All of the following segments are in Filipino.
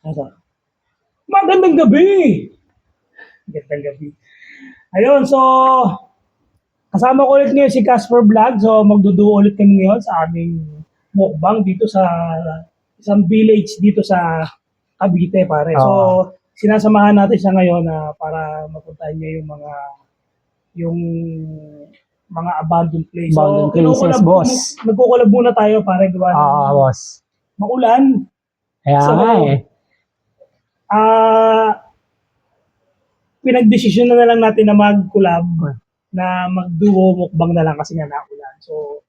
Ito. Magandang gabi! Magandang gabi. Ayun, so, kasama ko ulit ngayon si Casper Vlog. So, magduduo ulit kami ngayon sa aming mukbang dito sa isang village dito sa Cavite, pare. So, sinasamahan natin siya ngayon na para mapuntahan niya yung mga abandoned place. Abandoned places, boss. Nagkukulab muna tayo, pare, gawa ng Boss. maulan. Kaya So, nga eh. Pinagdesisyon na lang natin na mag-collab, na mag-duo mukbang na lang kasi nga naulan. So,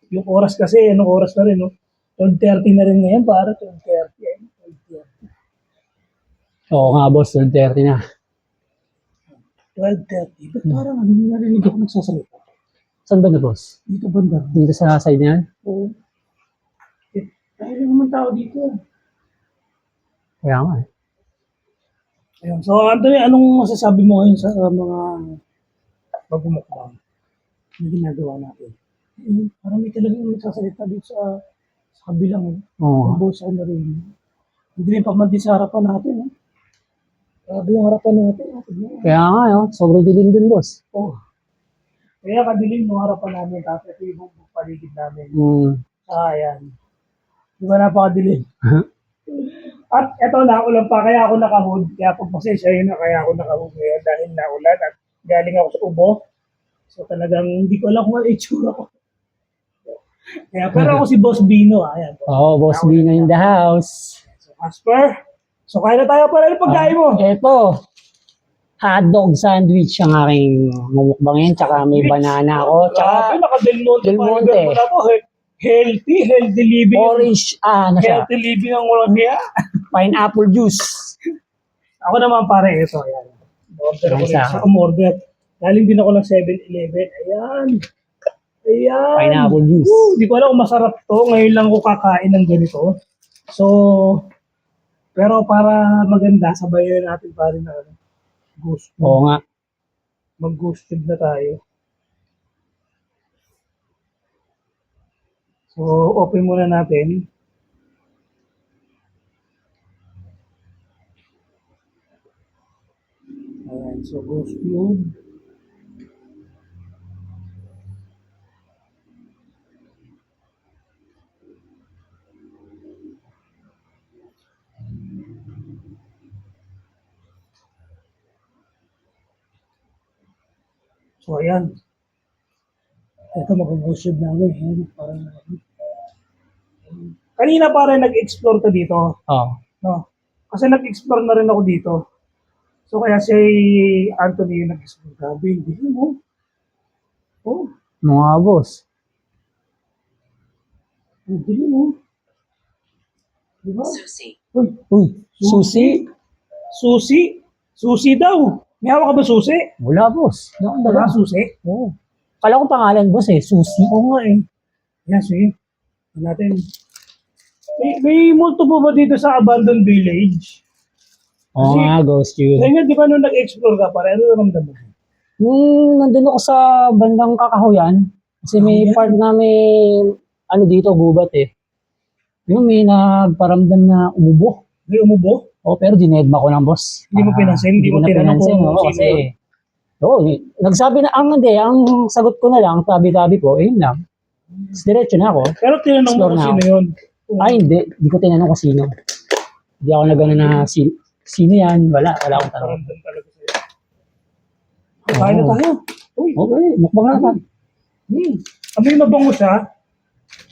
yung oras kasi, anong oras na rin, no? 12:30 na rin ngayon, para 12:30. 12:30. Oo nga, boss. 12:30 na. 12:30. Ba't parang ano, narinig ako nagsasalita? Saan ba na, boss? Dito banda. Dito sa side niyan? Oo. Dahil naman tao dito. Kaya nga eh. Ayun. So, Anthony, anong masasabi mo ngayon sa mga pagmumukbang na ginagawa natin? Parang may talagang nagsasalita dito sa kabilang. Oo. Ang boss ako na rin. Hindi rin pa man din sa harapan natin. Grabe yung harapan natin. Kaya nga eh. Sobrang dilim din, boss. Oh. Kaya kadilim yung harapan namin. Tapos ito yung paligid namin. Ayan. Di ba napakadilim? At eto, naulan pa, kaya ako nakahood. Kaya pagpasensya yun na, kaya ako nakahood ngayon dahil naulan at galing ako sa ubo. So talagang hindi ko alam kung ano itsura ko. Kaya, pero ako si Boss Bino. Ayan. Oo, boss Bino in the house. So, Casper. So, kaya na tayo para yung pagkain mo. Ito. Hotdog sandwich ang aking mumukbangin. Tsaka may banana ako. Grabe, Tsaka naka-Del Monte. Del Monte. Healthy living. orange, ano siya? Healthy living ang walang hiya. Pineapple juice. Ako naman pare, ito. Ayan. Order ako Nice, rin sa umorder. Galing din ako ng 7-Eleven. Ayan. Ayan. Pineapple juice. Hindi ko alam kung masarap to. Ngayon lang ko kakain ng ganito. So, pero para maganda, sabayan natin pa rin na ghost. Oo nga. Mag-ghosted na tayo. So, open muna natin. Ayan, so ghost cube. So, ayan. Ito, mag-ghost cube namin. Ayan, parang kanina para nag-explore ka dito. Oo. No? Kasi nag-explore na rin ako dito. So kaya si Anthony yung nag-explore. Grabe, hindi mo. Oh, Mga boss. hindi mo. Di ba? Susi. Uy, susi. Susi? Susi daw. May hawak ka ba susi? Wala, boss. Wala susi? Oo. Kala ko pangalan, boss eh. Susi. Oo nga eh. Yan, sige. Tignan natin. May multo po ba dito sa abandoned village? Oo nga, ghost you. Kaya nga, di ba nung nag-explore ka, para ano naman mo? Nandun ako sa bandang Kakahuyan. Kasi may Kakahuyan? part na may, ano dito, gubat eh. Yung may nagparamdam na umubo. May umubo? Oh, pero dinedma ko lang, boss. Hindi mo pinansin? Hindi mo ko na tinanong pinansin, kung oo, sino kasi, yun? oo, nagsabi na, ang sagot ko na lang, tabi-tabi ko, yun lang. Diretso na ako. Pero tinanong mo Explore kung na sino ako. yun? Hindi ko tinanong kung sino. Hindi ako nagano na sino yan, wala akong tanong. Paramdam talaga sa'yo. Kain na tayo. Uy. Okay, mukbang na natin. Amoy mabango siya.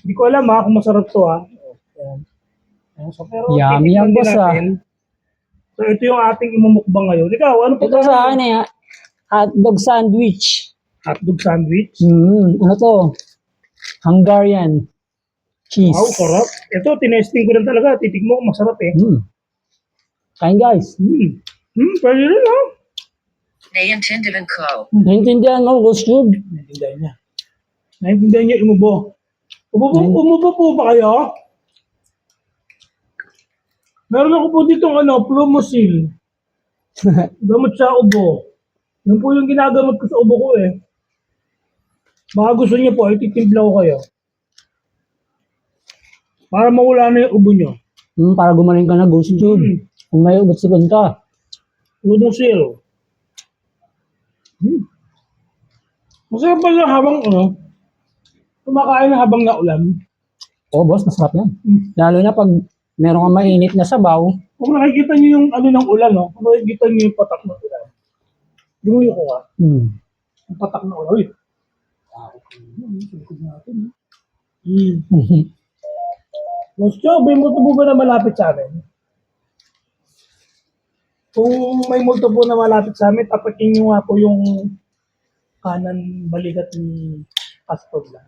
Hindi ko alam kung masarap to Ayan. So, pero Yummy yan, titikman din boss, natin. So ito yung ating imumukbang ngayon. Ikaw, ano pa Ito sa akin eh, hotdog sandwich. Hotdog sandwich. Ano to? Hungarian cheese. Wow, sarap. Ito, tinesting ko rin talaga. Titikmo ko, masarap eh. Kain guys. Pwede rin Naiintindihan ko. Naintindihan mo, Ghost Tube? Naintindihan niya. Naintindihan niya umubo. Umubo po ba kayo? Meron ako po dito Plumosil. Gamot sa ubo. Yun po yung ginagamot ko sa ubo ko eh. Baka gusto niyo po, ititimpla ko kayo. Para mawala na yung ubo niyo. Para gumaling ka na, Ghost Tube. Kung may ugat-sigon ka. Udong zero. Masarap ba lang habang kumakain na habang naulan? Oo, boss, masarap yan. Lalo na pag meron kang mainit na sabaw. Kung nakikita niyo yung ng ulan, no? Kung nakikita niyo yung patak ng ulan. Lumuyo ko ka. Yung patak ng ulan. Uy. Sulikod natin. Gusto, may multo po ba na malapit sa amin? Kung may multo po na malapit sa amin, tapatin niyo nga po yung kanan balikat ni Pastor lang.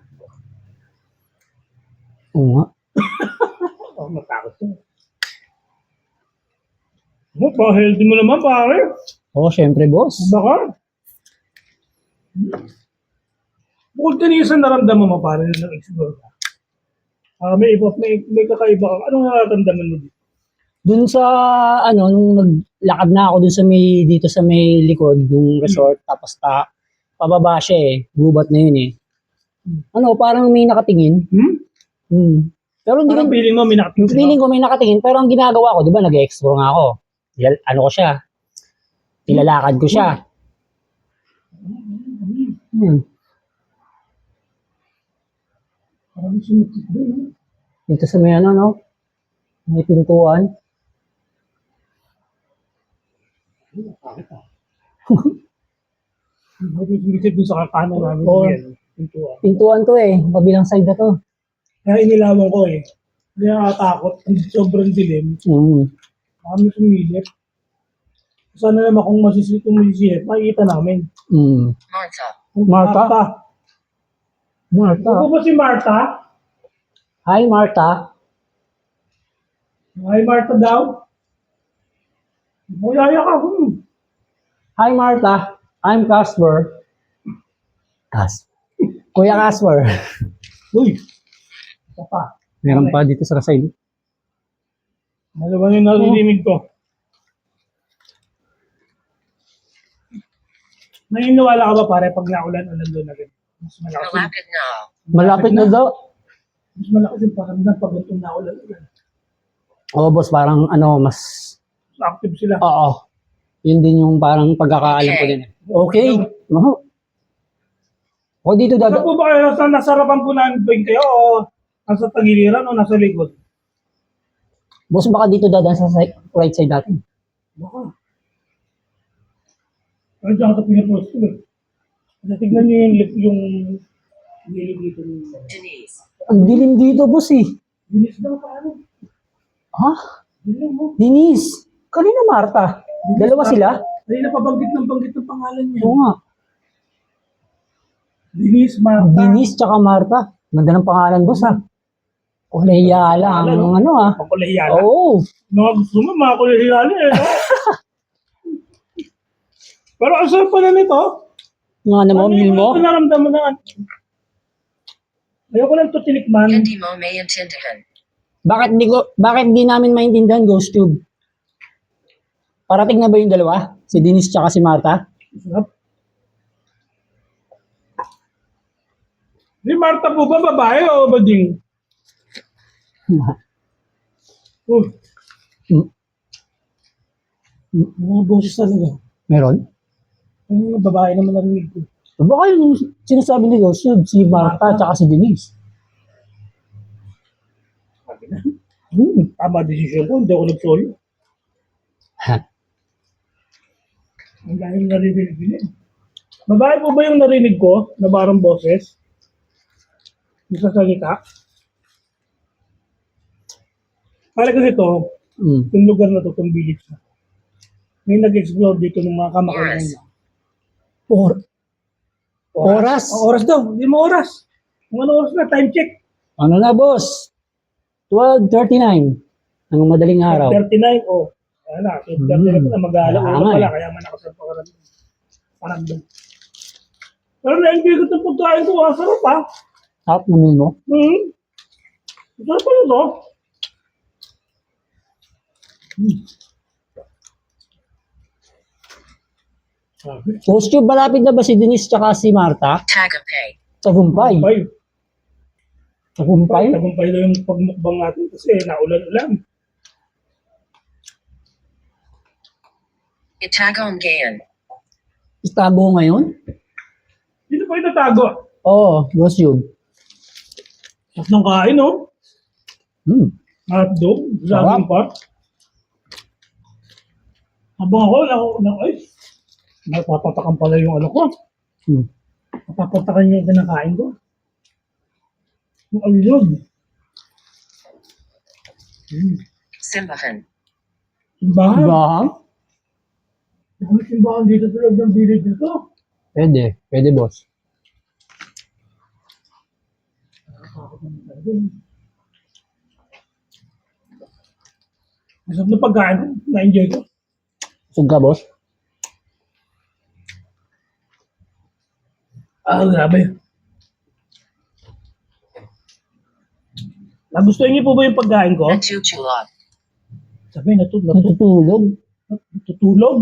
Oo nga. Oh, matakot yun. Pa-healthy mo naman, pare. Oo, syempre, boss. Baka. Bukod kanina sa naramdaman mo, pare, nung explore ka. May kakaiba ka. Anong nararamdaman mo dito? Dun sa, nung naglakad na ako dun sa dito sa may likod, yung resort, tapos pababa siya eh. Gubat na yun eh. Parang may nakatingin. Pero hindi Parang ko, feeling mo, may nakatingin. feeling ko may nakatingin, pero ang ginagawa ko, di ba, nag-explore nga ako. Ko siya. Nilalakad ko siya. Parang sumikip doon. Dito sa may may pintuan. Bakit ah? Hindi sumikip doon sa kanan namin. Oo. Pintuan. Pintuan to eh. Kabilang side na to. Kaya inilawan ko eh. Hindi nakatakot. Sobrang dilim. Kami sumilip. Sana naman kung masisip, makikita namin. Martha. Martha? Martha. Ako ba si Martha? Hi, Martha. Hi, Martha daw. Mayaya ka. Hi, Martha. I'm Casper. Kuya Casper. Uy. Ito pa. Meron pa dito sa side. Dalawa yung narinig ko. Naniniwala ka ba pare pag naulan-ulan doon na rin? Mas malakas yung, Malapit na. Malapit na daw. mas malakas yung pakiramdam pag itong naulan-ulan. Oo, boss. Parang mas... Mas active sila. Oo. Yun din yung parang pagkakaalam ko din. Okay. O dito Saan dada. po ba kayo? Nasa harapan po namin po kayo o nasa tagiliran o nasa likod? Boss, baka dito dadaan sa right side natin. Baka. Pero dyan ka pinapost ko eh. Kasi tignan nyo yung lilig dito. Denise. Ang dilim dito, boss eh. Dinis daw paano? Ha? Dinis mo. Denise. Kanina Martha. Dalawa sila? Ay, napabanggit ng pangalan niya. Oo nga. Dinis, Martha. Denise tsaka Martha. Ganda ng pangalan, boss ha. Kulehiyala ang Pangkulehiyala. Oo. Mga gusto mo, mga kulehiyala eh. No? Pero ang sarap pala nito. Nga naman, Ano feel mo? yung naramdaman na? Ayoko lang ito tinikman. Hindi mo maintindihan. Bakit hindi namin maintindihan, Ghost Tube? Parating na ba yung dalawa? Si Denise tsaka si Martha? Sarap. Si Martha po ba babae o bading? Mga boses talaga. Meron? Yung babae naman narinig ko. Baka yung sinasabi ni Ghost Tube, si Martha tsaka si Denise. Sabi na. Tama desisyon ko, hindi ako nagsolo. Ang dahil narinig din eh. Babae po ba yung narinig ko na parang boses? Yung sa salita? Para kasi ito, yung lugar na to, itong village na. May nag-explore dito ng mga kamakalan Oras. niya. Oras? Ang oras daw, hindi mo oras. Kung ano oras na, time check. Ano na, boss? 12:39. Ang madaling araw. 39, oh. Ayan na, 39 na mag-aala. Kaya Ulo nga pala, eh. kaya malakas ang pakiramdam. Pero na-enjoy ko itong pagkain ko, ang sarap ha. Sarap namin mo. Sarap pala ito. Sabi. Ghost Tube, malapit na ba si Denise tsaka si Martha? Tagapay. Tagumpay. Tagumpay. Tagumpay? Tagumpay daw yung pagmukbang natin kasi naulan-ulan. Itagon Gayan. Istago ngayon? Dito pa itatago. Oo, boss yun. Sarap ng kain, no? Hmm. Hotdog, Sarap. laging pa. Habang ay, napapatakan pala yung ano ko. Hmm. Napapatakan yung kinakain ko. Yung aliyog. Simbahan. Simbahan. Ba? May simbahan dito sa loob ng village nito. Pwede. Pwede, boss. Masarap na pagkain ko. Na-enjoy ko. Busog ka, boss? Grabe. Nagustuhan niyo po ba yung pagkain ko? Natuchulog. Sabi, Natutulog. natutulog.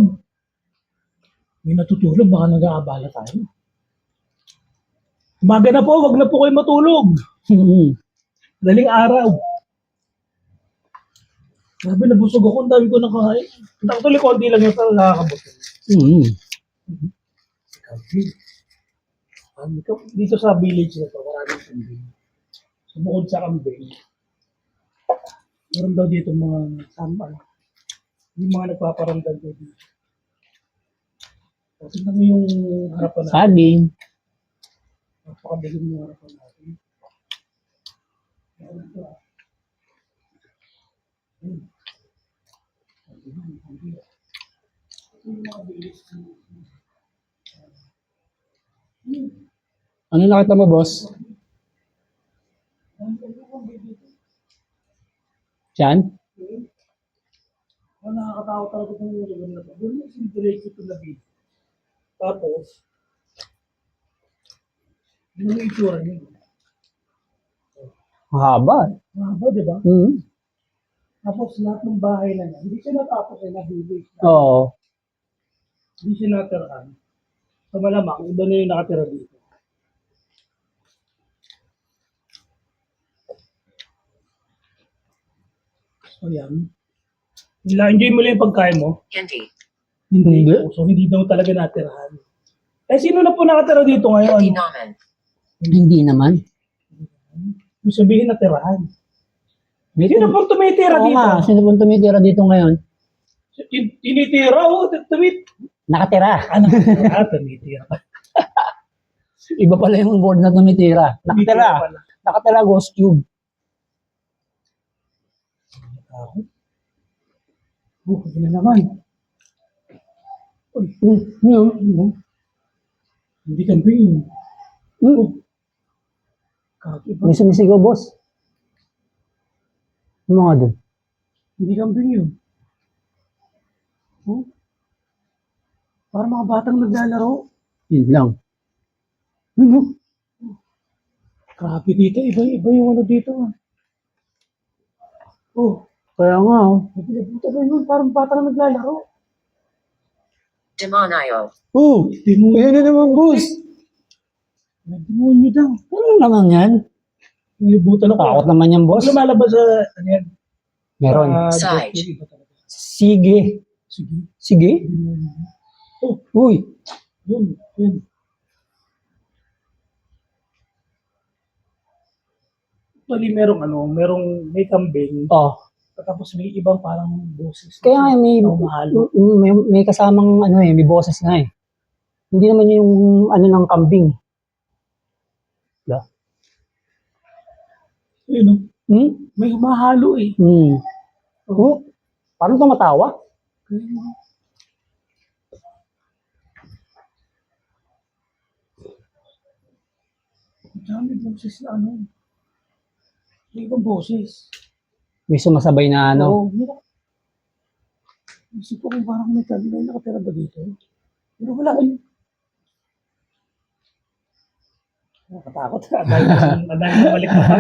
May natutulog, baka nag-aabala tayo. Umaga na po, wag na po kayo matulog. Hmm. Daling araw. Sabi, nabusog ako, ang dami ko nakahain. Actually, konti lang yung parang nakakabusog. Hmm. Dito sa village na to, maraming kambing. So, bukod sa kambing, meron daw dito mga sampal. Yung mga nagpaparamdam daw dito. Kasi naman yung harapan natin. Saging. Napakabiling yung harapan natin. Meron ito, ah. Ayun. Yung mga village. Ano nakita mo, boss? Diyan? Nakakatakot talaga itong lugar na ito. Doon yung diretso ito na video. Tapos, yun yung itsura niya. Mahaba. Mahaba, di ba? Hmm. Tapos lahat ng bahay na yan, hindi siya natapos ay nabibig. Oo. Hindi siya natirahan. So malamang, iba na yung nakatira dito. So yan. Enjoy mo lang yung pagkain mo. Hindi. Hindi. So hindi daw talaga natirahan. Eh sino na po nakatira dito ngayon? Hindi naman. Hindi naman. Yung sabihin natirahan. May Sino pong tumitira Oo dito? nga, sino pong tumitira dito ngayon? Tinitira, Nakatira. Nakatira, tumitira. Iba pala yung word na tumitira. Nakatira. pala. Nakatira, ghost tube. Yun na naman. Uy, hindi kambing. Kakiba. May sumisigaw, boss. Yung mga doon. Hindi kambing yun. Oh. Para mga batang naglalaro. Yun lang. Grabe dito. Iba yung ano dito. Oh. Kaya nga, oh. Ito ba yun? Parang batang naglalaro. Demonayo. Oh, ayan na naman, boss. Nagdemonyo daw. Ano naman yan? Inibutan ako. Takot naman yan, boss. Pag lumalabas sa, ano yan? Meron. Side. Iba talaga. Sige. Sige. Sige? Oh, Uy. yun. Actually, may kambing. Oh. Tapos may ibang parang boses. Kaya nga, Mahalo. may kasamang, may boses nga eh. Hindi naman yung, ng kambing. Yun, no? Hmm? May humahalo eh. Hmm. Oh, parang tumatawa. Kaya nga. Ang dami boses na ano. May ibang boses. May sumasabay na Oo. Isip ko kung parang may nakatira ba dito? Pero wala eh. Nakatakot. Ang dami kong malikmatan.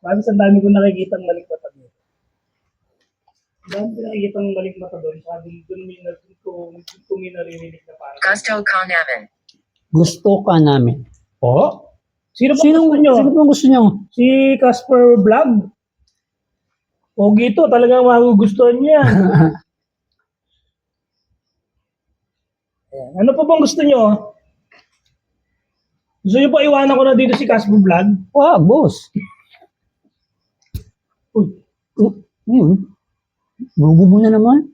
Ang dami kong nakikita ng malikmatan dito. Ang dami kong nakikita ng malikmatan doon. Sabi doon may naririnig na parang. Gusto ka namin. Gusto ka namin. Oh? Sino Sino gusto nyo? pong gusto nyo? Si Casper Vlog. Pogi to, talagang magugustuhan niya. Ayan. Ano pa bang gusto nyo? Gusto nyo pa iwanan ko na dito si Casper Vlog? Wow, boss. Uy, Yun. Gugu mo na naman.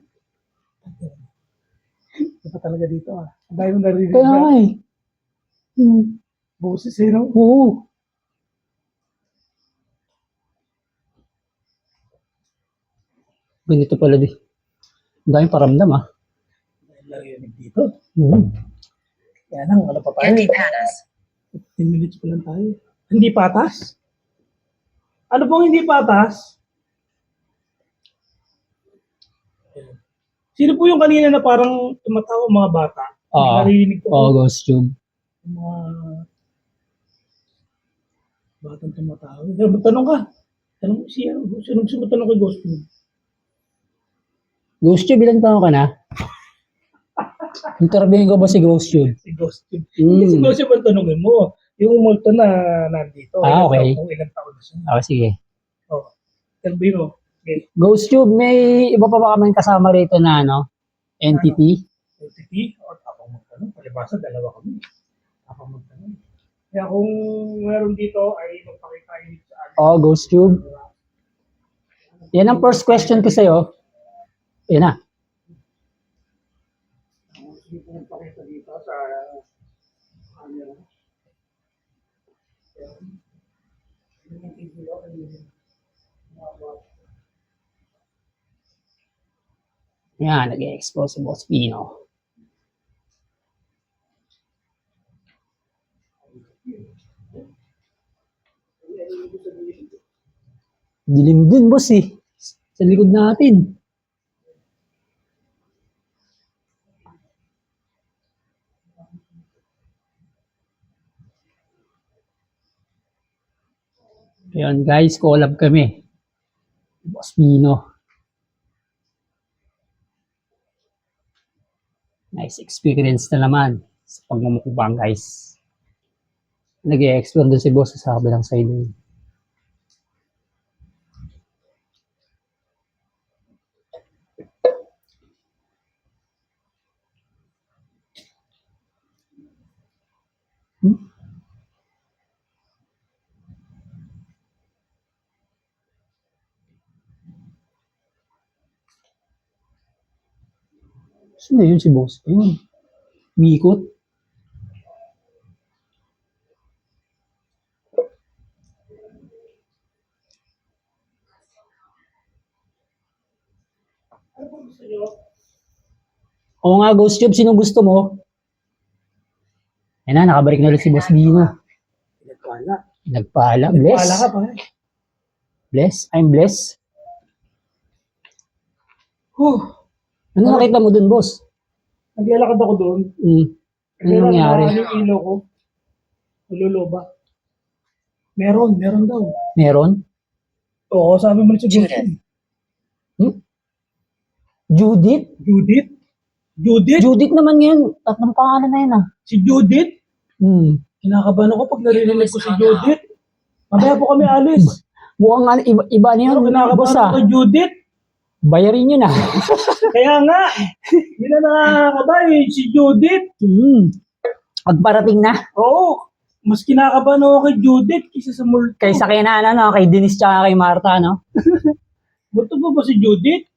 ito pa talaga dito ah. Ang dahil mo narinig Kaya nga na. eh. Boses eh, no? Oo. Ganito pala di. Ang daming paramdam ah. Dahil narinig dito. Hmm. Kaya lang, ano pa tayo? Hindi patas. 10 minutes pa lang tayo. Hindi patas? Ano pong hindi patas? Sino po yung kanina na parang tumatawa mga bata? Narinig ko Oh, Ghost Tube. yung mga batang tumatawa. Tanong ka. Tanong si ano, sino gusto mo tanong kay Ghost Tube? Ghost Tube, ilang taon ka na? Interviewin ko ba si Ghost Tube? Si Ghost Tube. Hindi si Ghost Tube ang tanongin mo. Yung multo na nandito. Ah, okay. Kung ilang taon na siya. Sige. Oh. Interview mo. Okay. Ghost Tube, may iba pa ba kaming kasama rito na ano? Entity? entity or tapang magtanong. Palibasa, dalawa kami. Tapang magtanong. Kaya kung meron dito ay magpakita yun sa akin. Oh, Ghost Tube. Yan ang first question ko sa'yo. Yan na. Sige po magpakita dito sa camera. Yun yung TV ko. Yan, nag-expose si Boss Pino. Dilim din, boss eh. Sa likod natin. Ayan guys, collab kami. Boss Pino. Nice experience na naman sa pagmumukbang guys. Nag-i-explore doon si boss sa kabilang side. Sino yun si boss? Ayun. Mikot. Ano po gusto nyo? Oo nga, Ghost Tube, sino gusto mo? Ayun na, nakabalik na ulit si Boss Dino. Pinagpala. Nagpala. Pinagpala ka Bless. pa. Bless. I'm blessed. Ano nakita mo dun, boss? Naglalakad ako doon. Ano nangyari? Ano yung ilaw ko? Nululoba. Meron daw. Meron? Oo, sabi mo na si Judith. Judith? Judith? Judith? Judith naman yun. Tatlong pangalan na yun ah. Si Judith? Kinakabahan ako pag narinig ko si Judith. Mamaya po kami alis. Mukhang nga, iba na yun. Ano, Boss kinakabahan ah. ako kay Judith? Bayarin yun ah. Kaya nga, hindi na nakakabahan si Judith. Pagparating na. Oo, mas kinakabahan ako kay Judith kaysa sa multo. Kaysa kay Nana, no? Kay Denise tsaka kay Marta, no? Multo ba si Judith?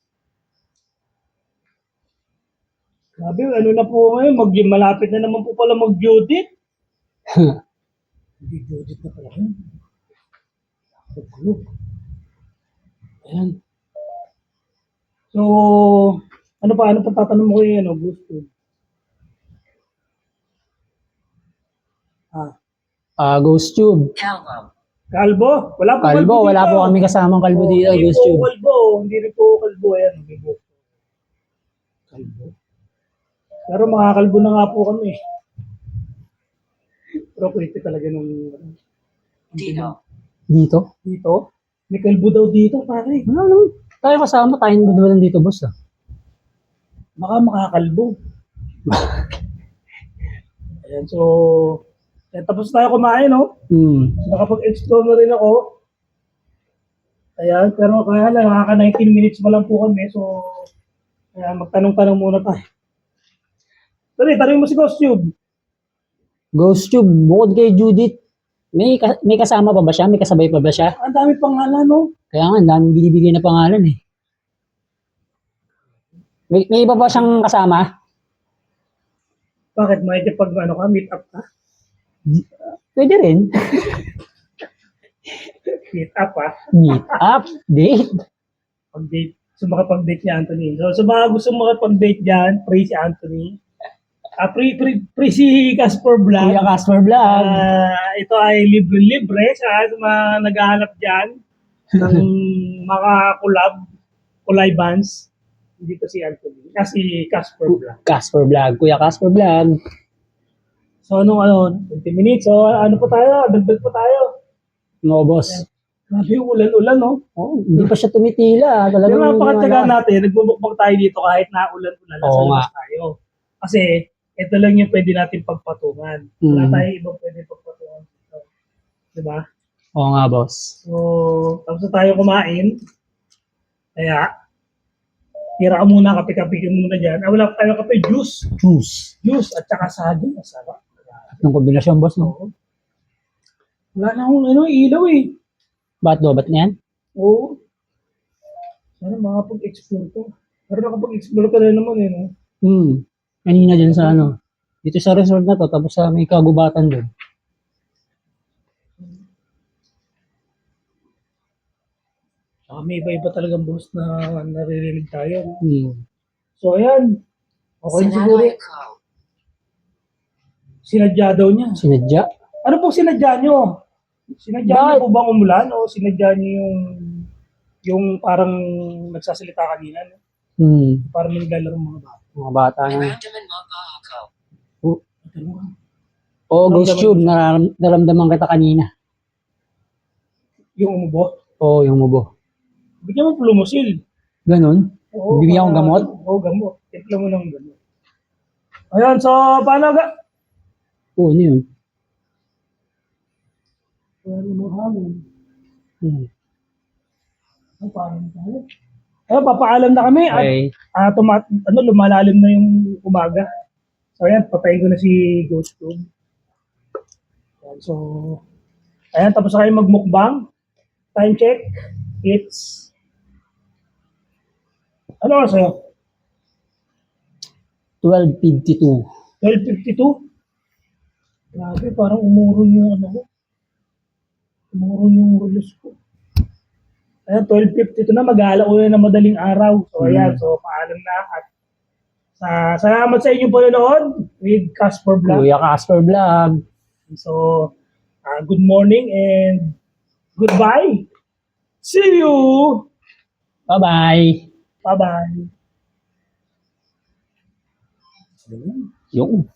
Sabi, ano na po ngayon, malapit na naman po pala mag-Judith. Hindi Judith na pala yun. Nagkulog. Ayan. So, ano pa tatanong mo kay gusto? Ghost Tube. Calvo. Kalbo? Wala po Kalbo, wala po kami kasamang kalbo dito, Hindi Ghost po Tube. kalbo, hindi rin po kalbo. Ayan, hindi po. Kalbo. Pero makakalbo na nga po kami. Pero pwede talaga nung Dito. Dito? dito. May kalbo daw dito, pare. Wala naman. Tayo kasama, tayong dalawa lang dito, boss ah. Baka makakalbo. Ayan, so, tapos tayo kumain, no? Nakapag-explore na rin ako. Ayan, pero kaya lang, nakaka 19 minutes pa lang po kami. So, ayan, magtanong-tanong muna tayo. So, Sorry, tanongin mo si Ghost Tube. Ghost Tube, bukod kay Judith, may kasama pa ba siya? May kasabay pa ba siya? Ang dami pangalan, no? Kaya nga, ang daming binibigay na pangalan eh. May iba pa siyang kasama? Bakit? May pag ano ka, meet up ka? Pwede rin. Meet up, ah. Meet up, date. Pag-date. So, makapag-date ni Anthony. So mga gusto makapag-date dyan, pre si Anthony. Pre si Casper Vlog. Kuya Casper Vlog. Ito ay libre-libre sa mga naghahanap dyan ng mga kulay bands. Hindi ko si Anthony. Si Casper Vlog. Casper Vlog. Kuya Casper Vlog. So, 20 minutes. So, ano pa tayo? Dagdag pa tayo. No, boss. Grabe yung ulan-ulan, no? Oh, hindi pa siya tumitila. Yung Talagang napakatyaga natin, nagbubukbang tayo dito kahit na ulan-ulan nasa Oo labas tayo. Kasi, ito lang yung pwede natin pagpatungan. Wala tayong ibang pwede pagpatungan dito. Diba? Oo nga, boss. So, tapos na tayo kumain. Kaya, tira ka muna, kape-kape ka muna dyan. Wala pa tayo kape, juice. Juice at saka saging. Masarap. Yung kombinasyon, boss, no? Oo. Wala na akong ilaw eh. Ba't do? Ba't na yan? Oo. Sana makapag-explore ko. Pero nakapag-explore ka na naman eh, no? Kanina dyan sa ano. Dito sa resort na to, tapos sa may kagubatan doon. Saka may iba-iba talagang boss na naririnig tayo. So, So, ayan. Okay na siguro. Sinadya daw niya. sinadya. Ano pong sinadya nyo? Sinadya niyo po bang umulan o sinadya niyo yung parang nagsasalita kanina? No? Parang naglalaro mga bata. Mga bata na. Naramdaman mo ba ako? Oo, Ghost Tube, naramdaman kita kanina. Yung umubo. Oo, yung mubo. Bigyan mo Plumusil. Ganun? Oo, Bibigyan akong gamot? Oo, gamot. Timpla mo ng gamot. Ayan, so paano Oo, ano yun? Paano mo hangin? Paano tayo? Ayun, papaalam na kami Okay. at lumalalim na yung umaga. So ayan, patayin ko na si Ghost Tube. Ayan, so, ayan, tapos na kayo magmukbang. Time check. It's ano oras sa'yo? 12:52. 12:52? Grabe, parang umurong yung ano ko. Umurong yung rulos ko. Ayan, 12:52 na, mag-aalauna na madaling araw. So ayan, so paalam na at salamat sa inyong panonood with Casper Vlog. Kuya Casper Vlog. So, good morning and goodbye. See you! Bye-bye. Bye-bye. Yung.